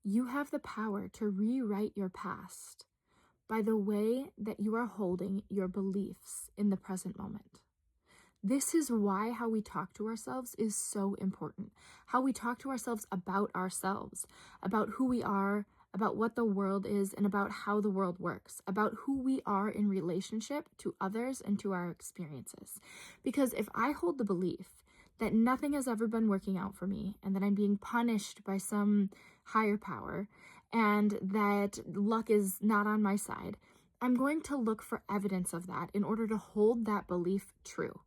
You have the power to rewrite your past by the way that you are holding your beliefs in the present moment. This is why how we talk to ourselves is so important. How we talk to ourselves, about who we are, about what the world is, and about how the world works, about who we are in relationship to others and to our experiences. Because if I hold the belief that nothing has ever been working out for me and that I'm being punished by some higher power and that luck is not on my side, I'm going to look for evidence of that in order to hold that belief true.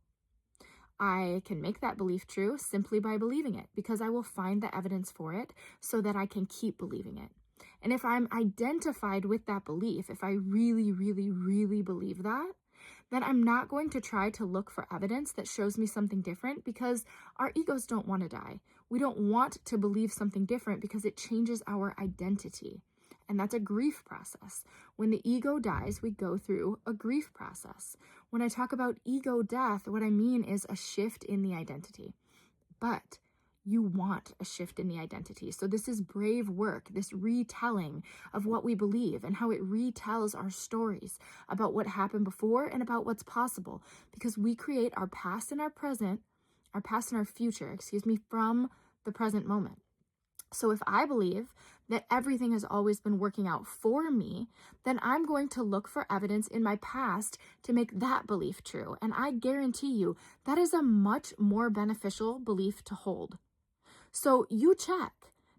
I can make that belief true simply by believing it because I will find the evidence for it so that I can keep believing it. And if I'm identified with that belief, if I really, really, really believe that, then I'm not going to try to look for evidence that shows me something different because our egos don't want to die. We don't want to believe something different because it changes our identity. And that's a grief process. When the ego dies, we go through a grief process. When I talk about ego death, what I mean is a shift in the identity. But you want a shift in the identity. So this is brave work, this retelling of what we believe and how it retells our stories about what happened before and about what's possible. Because we create our past and our present, our past and our future, from the present moment. So if I believe that everything has always been working out for me, then I'm going to look for evidence in my past to make that belief true. And I guarantee you that is a much more beneficial belief to hold. So you check,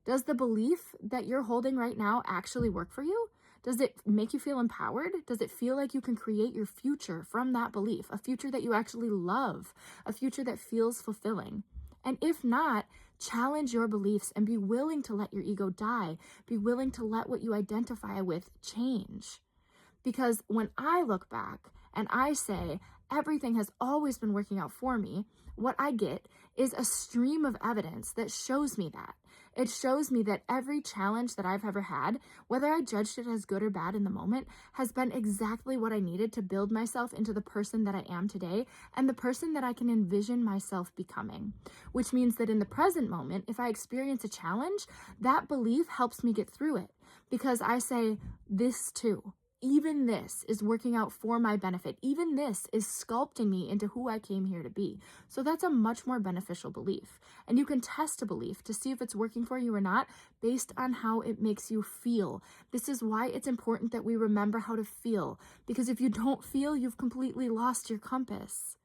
does the belief that you're holding right now actually work for you? Does it make you feel empowered? Does it feel like you can create your future from that belief, a future that you actually love, a future that feels fulfilling? And if not, challenge your beliefs and be willing to let your ego die. Be willing to let what you identify with change. Because when I look back and I say, everything has always been working out for me, what I get is a stream of evidence that shows me that. It shows me that every challenge that I've ever had, whether I judged it as good or bad in the moment, has been exactly what I needed to build myself into the person that I am today and the person that I can envision myself becoming. Which means that in the present moment, if I experience a challenge, that belief helps me get through it because I say, this too. Even this is working out for my benefit. Even this is sculpting me into who I came here to be. So that's a much more beneficial belief. And you can test a belief to see if it's working for you or not based on how it makes you feel. This is why it's important that we remember how to feel. Because if you don't feel, you've completely lost your compass.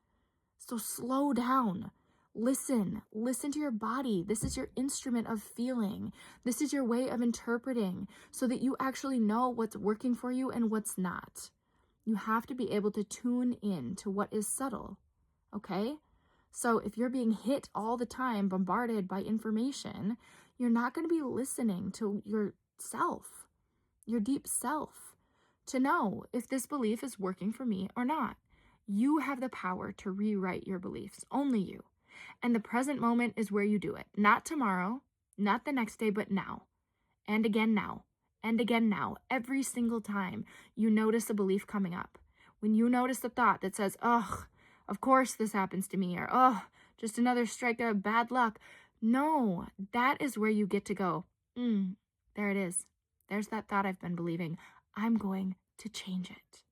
So slow down. Listen to your body. This is your instrument of feeling. This is your way of interpreting so that you actually know what's working for you and what's not. You have to be able to tune in to what is subtle, okay? So if you're being hit all the time, bombarded by information, you're not going to be listening to yourself, your deep self, to know if this belief is working for me or not. You have the power to rewrite your beliefs, only you. And the present moment is where you do it. Not tomorrow, not the next day, but now. And again now. And again now. Every single time you notice a belief coming up. When you notice a thought that says, ugh, of course this happens to me, or oh, just another strike of bad luck. No, that is where you get to go, there it is. There's that thought I've been believing. I'm going to change it.